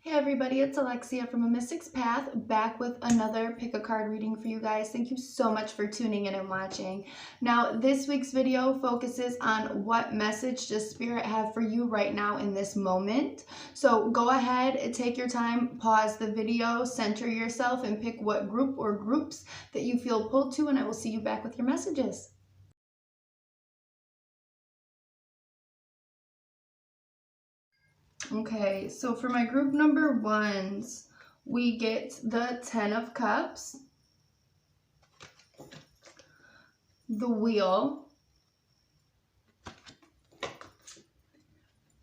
Hey everybody, it's Alexia from amysticspath, back with another pick a card reading for you guys. Thank you so much for tuning in and watching. Now, this week's video focuses on what message does Spirit have for you right now in this moment. So go ahead and take your time, pause the video, center yourself, and pick what group or groups that you feel pulled to, and I will see you back with your messages. Okay, so for my group number ones, we get the 10 of Cups, the Wheel,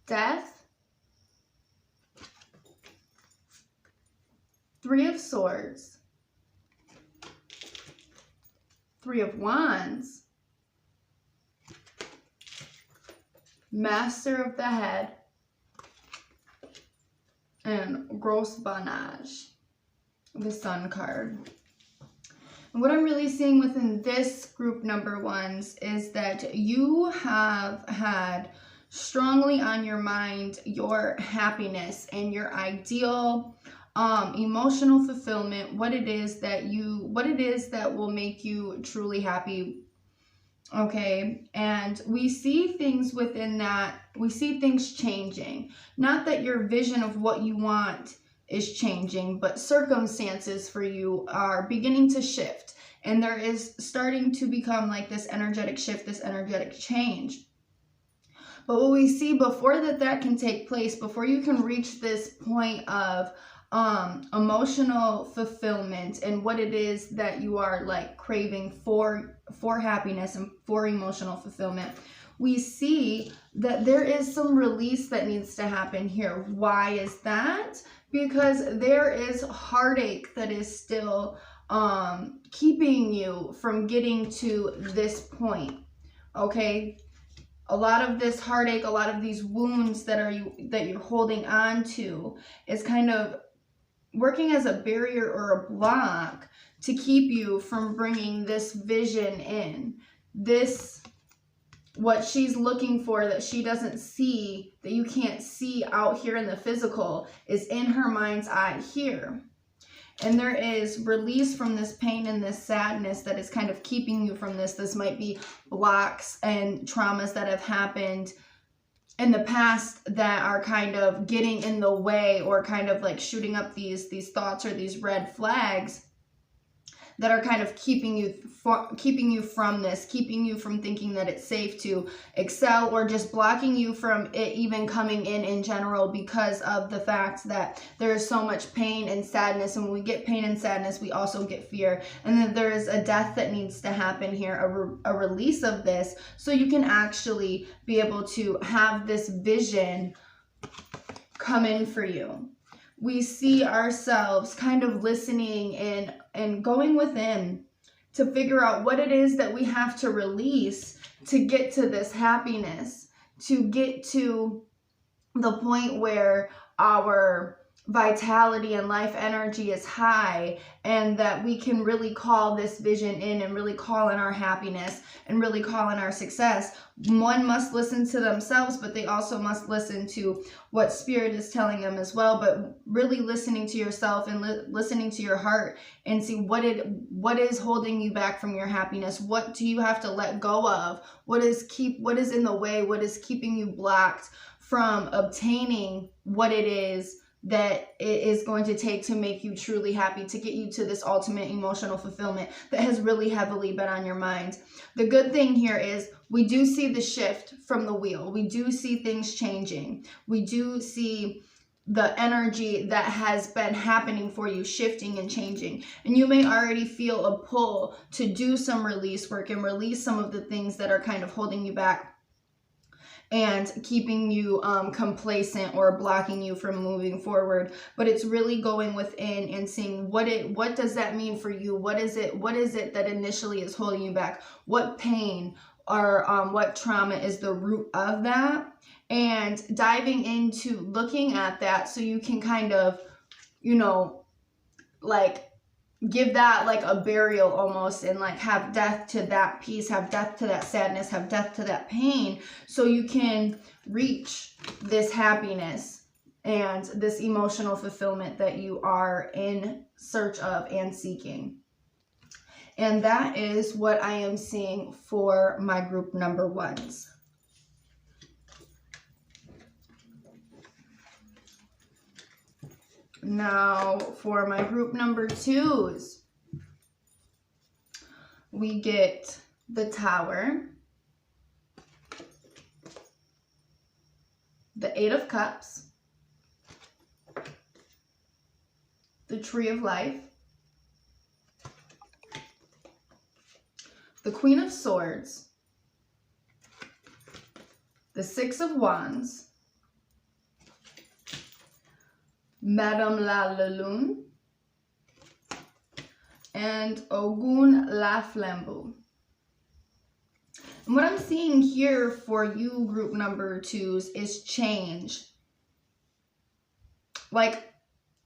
Death, 3 of Swords, 3 of Wands, Master of the Head, and Gross Banage, the Sun card. And what I'm really seeing within this group number ones is that you have had strongly on your mind your happiness and your ideal emotional fulfillment, what it is that will make you truly happy. Okay, and we see things within that, we see things changing. Not that your vision of what you want is changing, but circumstances for you are beginning to shift. And there is starting to become like this energetic shift, this energetic change. But what we see before that can take place, before you can reach this point of emotional fulfillment and what it is that you are like craving for happiness and for emotional fulfillment, we see that there is some release that needs to happen here. Why is that? Because there is heartache that is still keeping you from getting to this point. Okay, a lot of this heartache, a lot of these wounds that you're holding on to is kind of working as a barrier or a block to keep you from bringing this vision in. This, what she's looking for that she doesn't see, that you can't see out here in the physical, is in her mind's eye here. And there is release from this pain and this sadness that is kind of keeping you from this. This might be blocks and traumas that have happened in the past that are kind of getting in the way, or kind of like shooting up these thoughts or these red flags that are kind of keeping you from this, keeping you from thinking that it's safe to excel, or just blocking you from it even coming in general, because of the fact that there is so much pain and sadness. And when we get pain and sadness, we also get fear. And then there is a death that needs to happen here, a release of this, so you can actually be able to have this vision come in for you. We see ourselves kind of listening and going within to figure out what it is that we have to release to get to this happiness, to get to the point where our vitality and life energy is high, and that we can really call this vision in and really call in our happiness and really call in our success. One must listen to themselves, but they also must listen to what Spirit is telling them as well. But really listening to yourself and listening to your heart, and see what is holding you back from your happiness. What do you have to let go of? What is in the way? What is keeping you blocked from obtaining what it is that it is going to take to make you truly happy, to get you to this ultimate emotional fulfillment that has really heavily been on your mind? The good thing here is we do see the shift from the wheel. We do see things changing. We do see the energy that has been happening for you shifting and changing. And you may already feel a pull to do some release work and release some of the things that are kind of holding you back and keeping you complacent or blocking you from moving forward. But it's really going within and seeing what does that mean for you? What is it that initially is holding you back? What pain or what trauma is the root of that? And diving into looking at that, so you can kind of, like give that like a burial almost, and like have death to that peace, have death to that sadness, have death to that pain, so you can reach this happiness and this emotional fulfillment that you are in search of and seeking. And that is what I am seeing for my group number ones. Now for my group number twos, we get the Tower, the Eight of Cups, the Tree of Life, the Queen of Swords, the Six of Wands, Madame la Lune, and Ogun la Flambeau. And what I'm seeing here for you, group number twos, is change. Like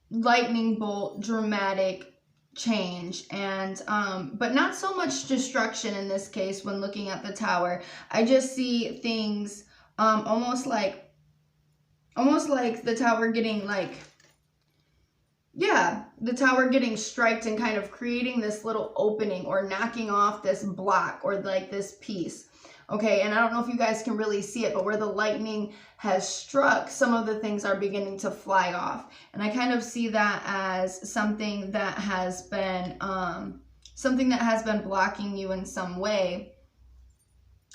lightning bolt, dramatic change, and but not so much destruction in this case when looking at the Tower. I just see things almost like the Tower getting the Tower getting striked and kind of creating this little opening or knocking off this block or like this piece. Okay, and I don't know if you guys can really see it, but where the lightning has struck, some of the things are beginning to fly off. And I kind of see that as something that has been blocking you in some way.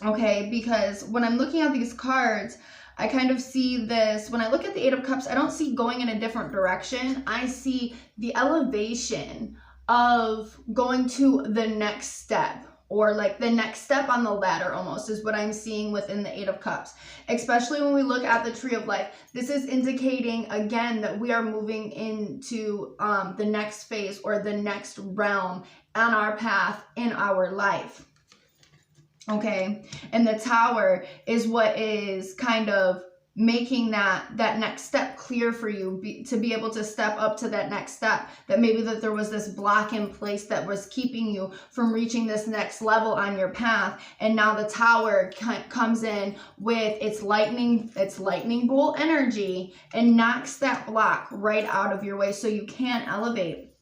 Okay, because when I'm looking at these cards, I kind of see this, when I look at the Eight of Cups, I don't see going in a different direction. I see the elevation of going to the next step, or like the next step on the ladder almost is what I'm seeing within the Eight of Cups. Especially when we look at the Tree of Life, this is indicating again that we are moving into the next phase or the next realm on our path in our life. Okay, and the Tower is what is kind of making that next step clear for you, to be able to step up to that next step, that maybe that there was this block in place that was keeping you from reaching this next level on your path, and now the Tower comes in with its lightning bolt energy and knocks that block right out of your way so you can't elevate.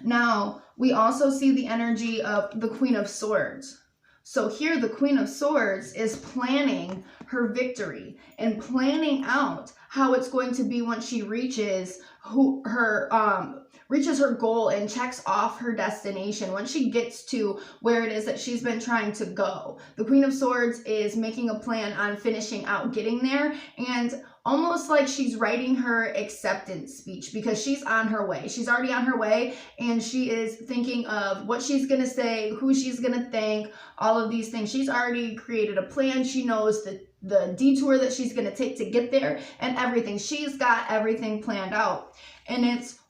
Now we also see the energy of the Queen of Swords. So here the Queen of Swords is planning her victory and planning out how it's going to be when she reaches her goal and checks off her destination, when she gets to where it is that she's been trying to go. The Queen of Swords is making a plan on finishing out getting there, and almost like she's writing her acceptance speech, because she's on her way. She's already on her way, and she is thinking of what she's going to say, who she's going to thank, all of these things. She's already created a plan. She knows the detour that she's going to take to get there and everything. She's got everything planned out. And it's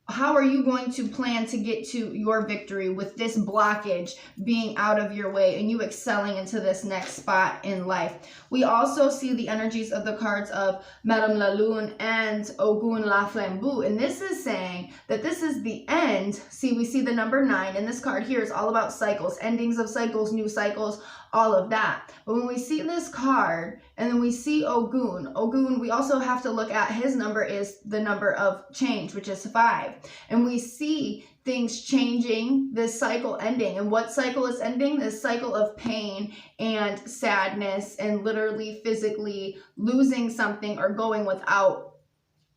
how are you going to plan to get to your victory with this blockage being out of your way and you excelling into this next spot in life? We also see the energies of the cards of Madame la Lune and Ogun la Flambeau. And this is saying that this is the end. See, we see the number 9, and this card here is all about cycles, endings of cycles, new cycles, all of that. But when we see this card and then we see Ogun, we also have to look at his number is the number of change, which is 5. And we see things changing, this cycle ending. And what cycle is ending? This cycle of pain and sadness and literally physically losing something or going without,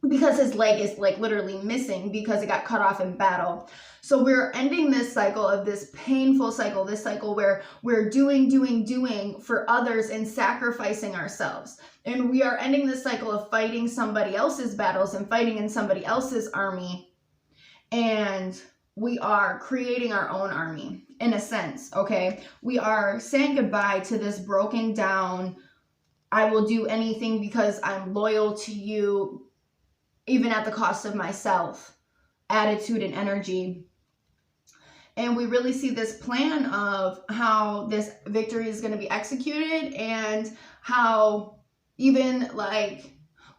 because his leg is like literally missing because it got cut off in battle. So we're ending this cycle of this painful cycle, this cycle where we're doing for others and sacrificing ourselves. And we are ending this cycle of fighting somebody else's battles and fighting in somebody else's army. And we are creating our own army in a sense, okay? We are saying goodbye to this broken down, I will do anything because I'm loyal to you, even at the cost of myself, attitude and energy. And we really see this plan of how this victory is going to be executed, and how even like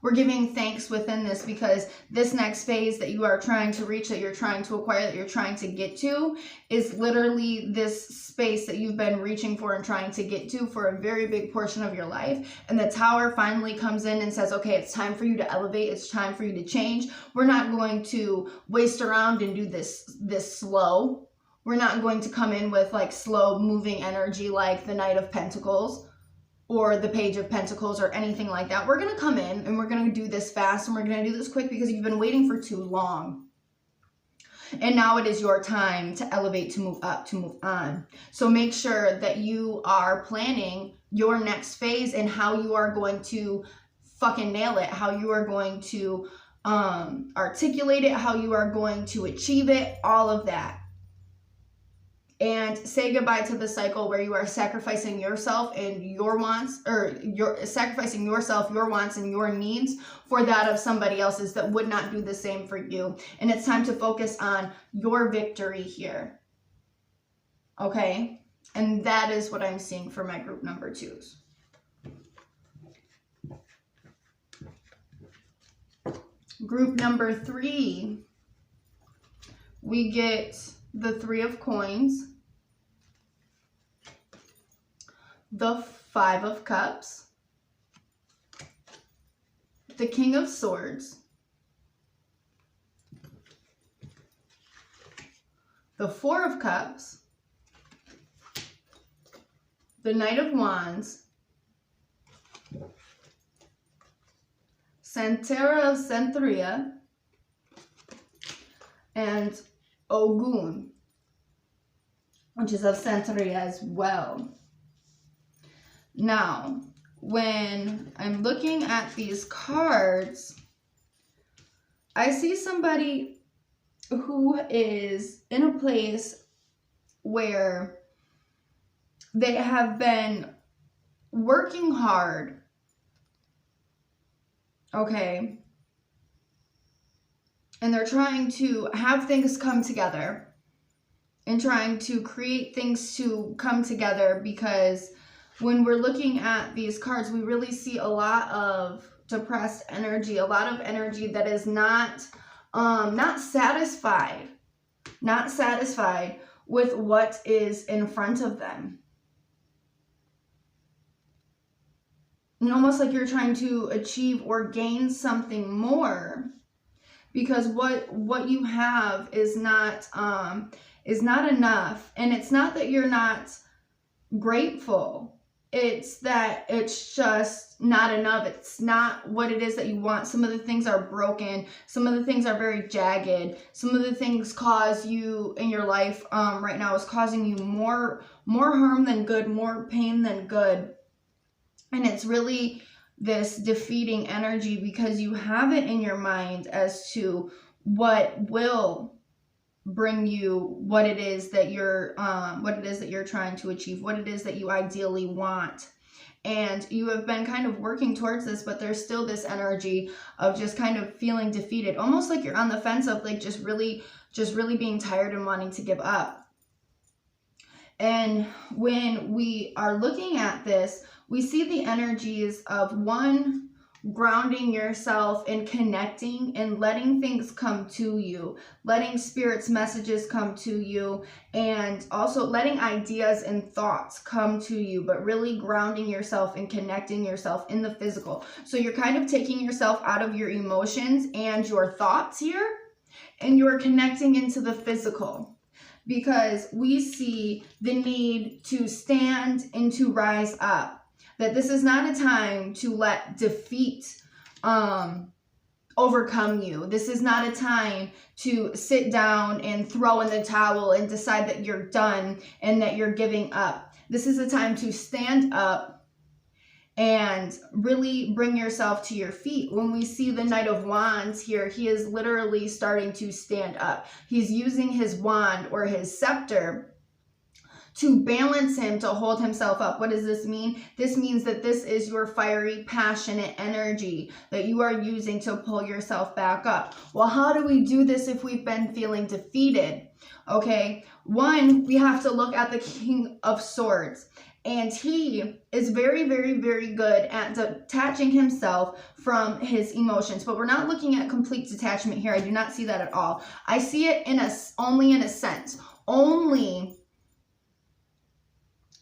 We're giving thanks within this because this next phase that you are trying to reach, that you're trying to acquire, that you're trying to get to is literally this space that you've been reaching for and trying to get to for a very big portion of your life. And the Tower finally comes in and says, okay, it's time for you to elevate. It's time for you to change. We're not going to waste around and do this slow. We're not going to come in with like slow moving energy like the Knight of Pentacles or the Page of Pentacles or anything like that. We're going to come in and we're going to do this fast and we're going to do this quick because you've been waiting for too long. And now it is your time to elevate, to move up, to move on. So make sure that you are planning your next phase and how you are going to fucking nail it, how you are going to articulate it, how you are going to achieve it, all of that. And say goodbye to the cycle where you are sacrificing yourself and your wants, or you're sacrificing yourself, your wants and your needs for that of somebody else's that would not do the same for you. And it's time to focus on your victory here. Okay? And that is what I'm seeing for my group number 2s. Group number 3, we get the 3 of Coins, the 5 of Cups, the King of Swords, the 4 of Cups, the Knight of Wands, Santera of Santeria, and Ogun, which is of Santeria as well. Now, when I'm looking at these cards, I see somebody who is in a place where they have been working hard, okay? And they're trying to have things come together and trying to create things to come together, because when we're looking at these cards, we really see a lot of depressed energy, a lot of energy that is not satisfied with what is in front of them. And almost like you're trying to achieve or gain something more, because what you have is not enough. And it's not that you're not grateful. It's that it's just not enough. It's not what it is that you want. Some of the things are broken. Some of the things are very jagged. Some of the things cause you in your life right now is causing you more harm than good, more pain than good. And it's really this defeating energy because you have it in your mind as to what will bring you what it is that you're trying to achieve, what it is that you ideally want. And you have been kind of working towards this, but there's still this energy of just kind of feeling defeated, almost like you're on the fence of like just really being tired and wanting to give up. And when we are looking at this, we see the energies of one, grounding yourself and connecting and letting things come to you, letting spirit's messages come to you, and also letting ideas and thoughts come to you, but really grounding yourself and connecting yourself in the physical. So you're kind of taking yourself out of your emotions and your thoughts here, and you're connecting into the physical, because we see the need to stand and to rise up. That this is not a time to let defeat overcome you. This is not a time to sit down and throw in the towel and decide that you're done and that you're giving up. This is a time to stand up and really bring yourself to your feet. When we see the Knight of Wands here, he is literally starting to stand up. He's using his wand or his scepter to balance him, to hold himself up. What does this mean? This means that this is your fiery, passionate energy that you are using to pull yourself back up. Well, how do we do this if we've been feeling defeated? Okay, one, we have to look at the King of Swords. And he is very, very, very good at detaching himself from his emotions. But we're not looking at complete detachment here. I do not see that at all. I see it only in a sense. Only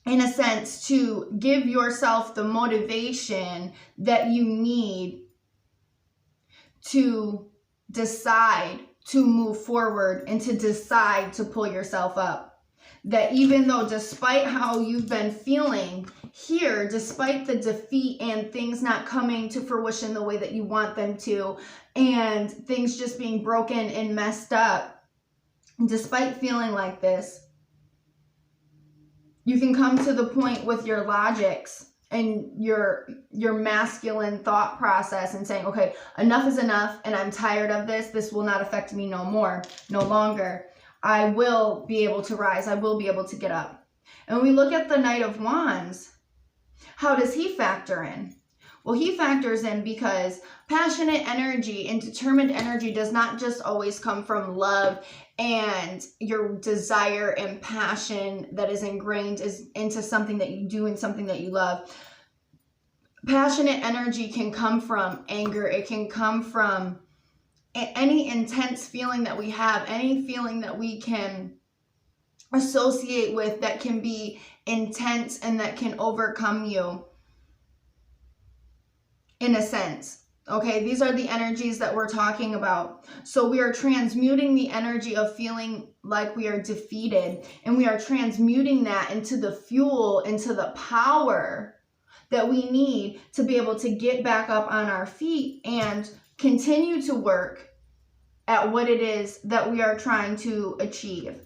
in a sense to give yourself the motivation that you need to decide to move forward and to decide to pull yourself up. That even though, despite how you've been feeling here, despite the defeat and things not coming to fruition the way that you want them to, and things just being broken and messed up, despite feeling like this, you can come to the point with your logics and your masculine thought process and saying, okay, enough is enough, and I'm tired of this. This will not affect me no longer. I will be able to rise. I will be able to get up. And when we look at the Knight of Wands, how does he factor in? Well, he factors in because passionate energy and determined energy does not just always come from love and your desire and passion that is ingrained into something that you do and something that you love. Passionate energy can come from anger. It can come from any intense feeling that we have, any feeling that we can associate with that can be intense and that can overcome you in a sense. Okay, these are the energies that we're talking about. So we are transmuting the energy of feeling like we are defeated, and we are transmuting that into the fuel, into the power that we need to be able to get back up on our feet and continue to work at what it is that we are trying to achieve.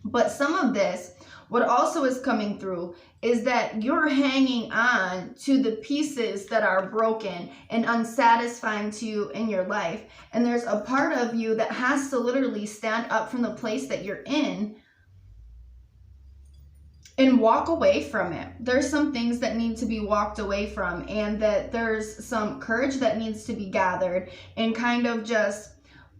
But some of this, what also is coming through, is that you're hanging on to the pieces that are broken and unsatisfying to you in your life. And there's a part of you that has to literally stand up from the place that you're in and walk away from it. There's some things that need to be walked away from, and that there's some courage that needs to be gathered, and kind of just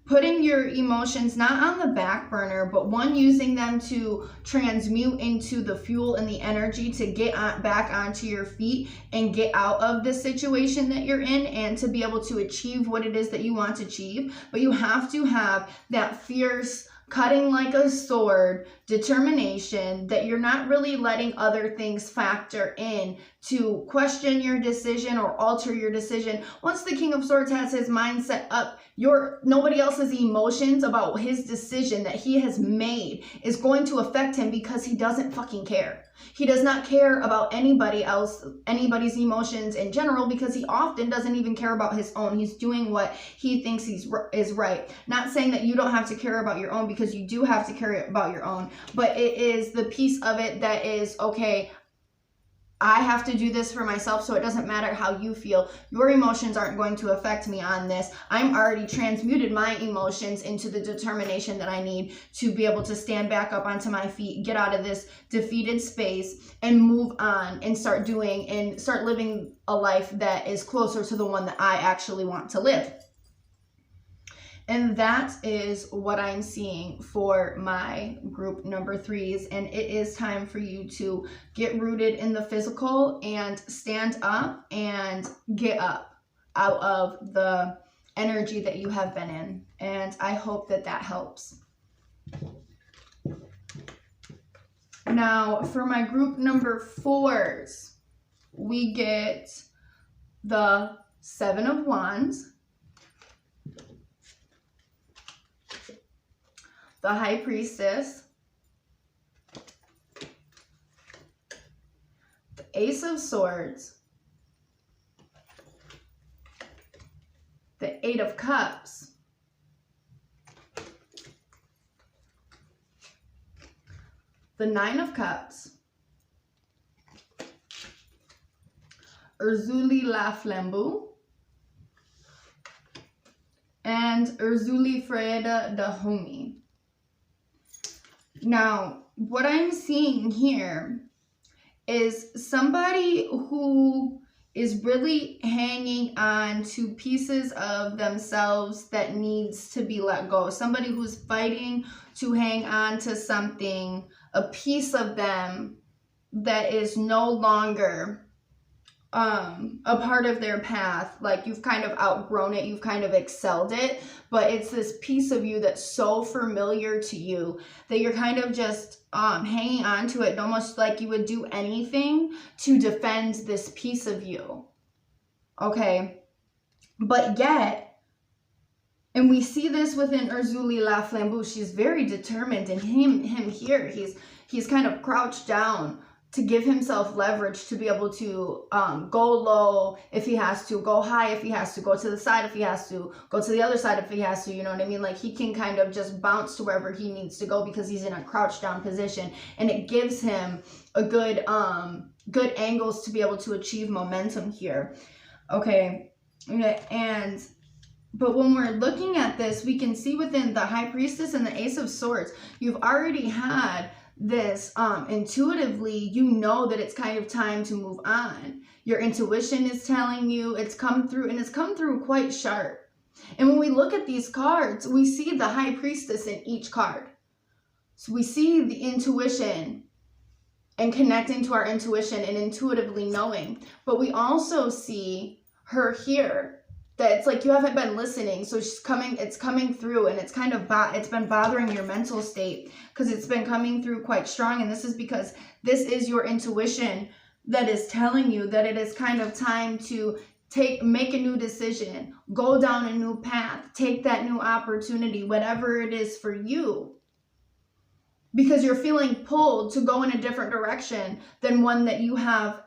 putting your emotions not on the back burner, but one, using them to transmute into the fuel and the energy to get back onto your feet and get out of the situation that you're in, and to be able to achieve what it is that you want to achieve. But you have to have that fierce, cutting like a sword determination that you're not really letting other things factor in to question your decision or alter your decision. Once the King of Swords has his mindset up, nobody else's emotions about his decision that he has made is going to affect him, because he doesn't fucking care. He does not care about anybody else, anybody's emotions in general, because he often doesn't even care about his own. He's doing what he thinks is right. Not saying that you don't have to care about your own, because you do have to care about your own, but it is the piece of it that is, okay, I have to do this for myself, so it doesn't matter how you feel. Your emotions aren't going to affect me on this. I'm already transmuted my emotions into the determination that I need to be able to stand back up onto my feet, get out of this defeated space, and move on and start living a life that is closer to the one that I actually want to live. And that is what I'm seeing for my group number 3s. And it is time for you to get rooted in the physical and stand up and get up out of the energy that you have been in. And I hope that that helps. Now, for my group number 4s, we get the 7 of Wands, the High Priestess, the Ace of Swords, the 8 of Cups, the 9 of Cups, Urzuli La Flambeau, and Urzuli Freda Dahomey. Now, what I'm seeing here is somebody who is really hanging on to pieces of themselves that needs to be let go. Somebody who's fighting to hang on to something, a piece of them that is no longer a part of their path. Like you've kind of outgrown it, you've kind of excelled it, but it's this piece of you that's so familiar to you that you're kind of just hanging on to it, almost like you would do anything to defend this piece of you. Okay, but yet, and we see this within Urzuli La Flambeau, she's very determined, and him here, he's kind of crouched down to give himself leverage to be able to go low if he has to, go high if he has to, go to the side if he has to, go to the other side if he has to, you know what I mean? Like he can kind of just bounce to wherever he needs to go because he's in a crouched down position, and it gives him a good angles to be able to achieve momentum here. Okay, but when we're looking at this, we can see within the High Priestess and the Ace of Swords, you've already had this intuitively, you know that it's kind of time to move on. Your intuition is telling you, it's come through, and it's come through quite sharp. And when we look at these cards, we see the High Priestess in each card. So we see the intuition and connecting to our intuition and intuitively knowing, but we also see her here, that it's like you haven't been listening, so it's coming through, and it's kind of it's been bothering your mental state because it's been coming through quite strong. And this is because this is your intuition that is telling you that it is kind of time to make a new decision, go down a new path, take that new opportunity, whatever it is for you, because you're feeling pulled to go in a different direction than one that you have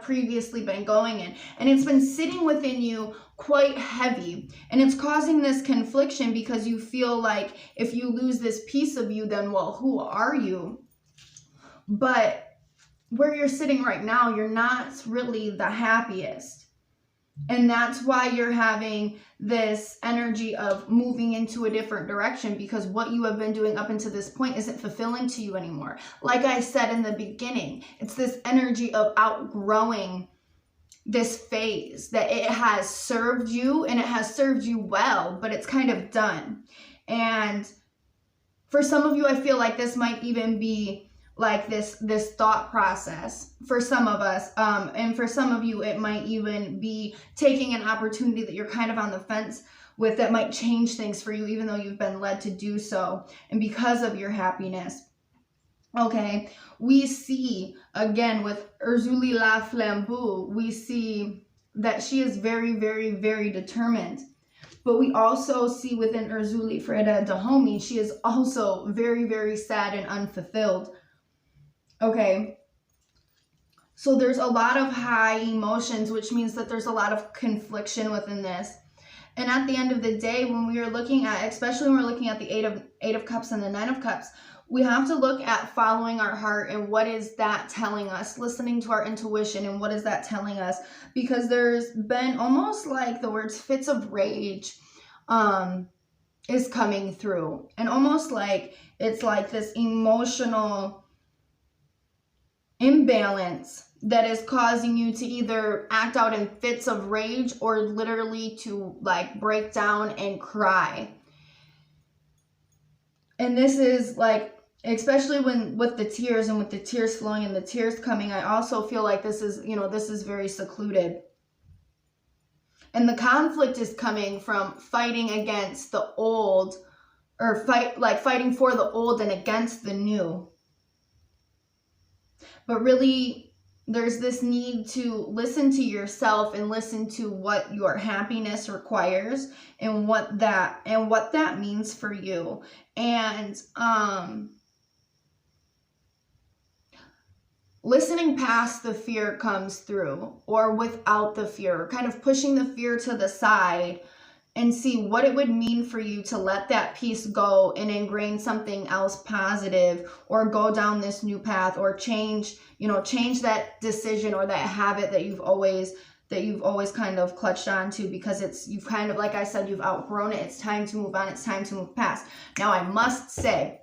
previously been going in, and it's been sitting within you quite heavy, and it's causing this confliction because you feel like if you lose this piece of you, then well, who are you? But where you're sitting right now, you're not really the happiest. And that's why you're having this energy of moving into a different direction, because what you have been doing up until this point isn't fulfilling to you anymore. Like I said in the beginning, it's this energy of outgrowing this phase, that it has served you and it has served you well, but it's kind of done. And for some of you, I feel like this might even be like this thought process for some of us, and for some of you it might even be taking an opportunity that you're kind of on the fence with, that might change things for you even though you've been led to do so, and because of your happiness. Okay, we see again with Urzuli La Flambeau, we see that she is very, very, very determined. But we also see within Urzuli Freda Dahomey, she is also very, very sad and unfulfilled. Okay, so there's a lot of high emotions, which means that there's a lot of confliction within this. And at the end of the day, when we are looking at, especially when we're looking at the Eight of Cups and the Nine of Cups, we have to look at following our heart and what is that telling us, listening to our intuition and what is that telling us, because there's been almost like the words fits of rage is coming through, and almost like it's like this emotional imbalance that is causing you to either act out in fits of rage or literally to like break down and cry. And this is like, especially when with the tears and with the tears flowing and the tears coming, I also feel like this is, this is very secluded. And the conflict is coming from fighting against the old, or fighting for the old and against the new. But really, there's this need to listen to yourself and listen to what your happiness requires and what that means for you. And listening past the fear comes through, or without the fear, kind of pushing the fear to the side and see what it would mean for you to let that piece go and ingrain something else positive, or go down this new path, or change that decision or that habit that you've always kind of clutched onto, because you've kind of, like I said, you've outgrown it. It's time to move on. It's time to move past. Now, I must say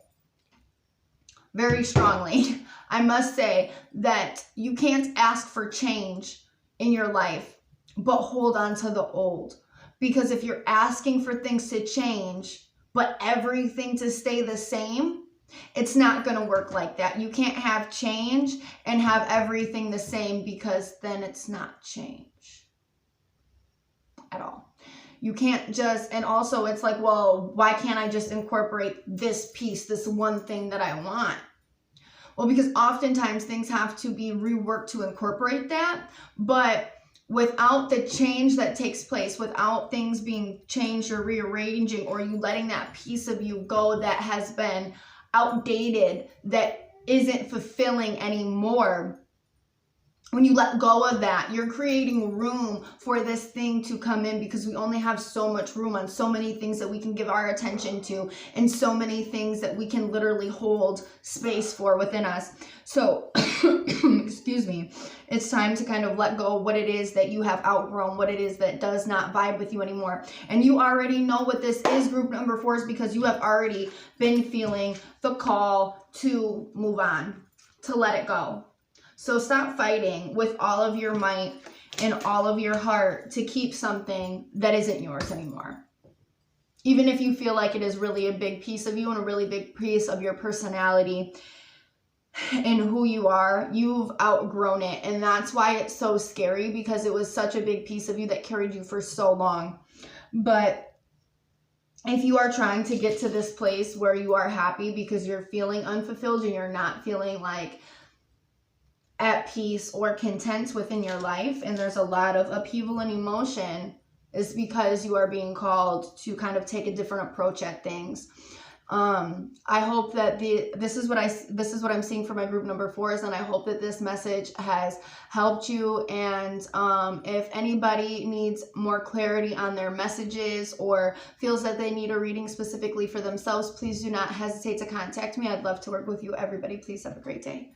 very strongly, I must say that you can't ask for change in your life, but hold on to the old. Because if you're asking for things to change, but everything to stay the same, It's not going to work like that. You can't have change and have everything the same, because then it's not change at all. You can't just, and also it's like, well, why can't I just incorporate this piece, this one thing that I want? Well, because oftentimes things have to be reworked to incorporate that, but without the change that takes place, without things being changed or rearranging, or you letting that piece of you go that has been outdated, that isn't fulfilling anymore, when you let go of that, you're creating room for this thing to come in, because we only have so much room on so many things that we can give our attention to, and so many things that we can literally hold space for within us. So, excuse me, it's time to kind of let go of what it is that you have outgrown, what it is that does not vibe with you anymore. And you already know what this is, group number 4, is because you have already been feeling the call to move on, to let it go. So stop fighting with all of your might and all of your heart to keep something that isn't yours anymore. Even if you feel like it is really a big piece of you and a really big piece of your personality and who you are, you've outgrown it. And that's why it's so scary, because it was such a big piece of you that carried you for so long. But if you are trying to get to this place where you are happy because you're feeling unfulfilled and you're not feeling like at peace or content within your life, and there's a lot of upheaval and emotion, is because you are being called to kind of take a different approach at things. I hope that this is what I'm seeing for my group number 4s, and I hope that this message has helped you. And if anybody needs more clarity on their messages or feels that they need a reading specifically for themselves, please do not hesitate to contact me. I'd love to work with you. Everybody, please have a great day.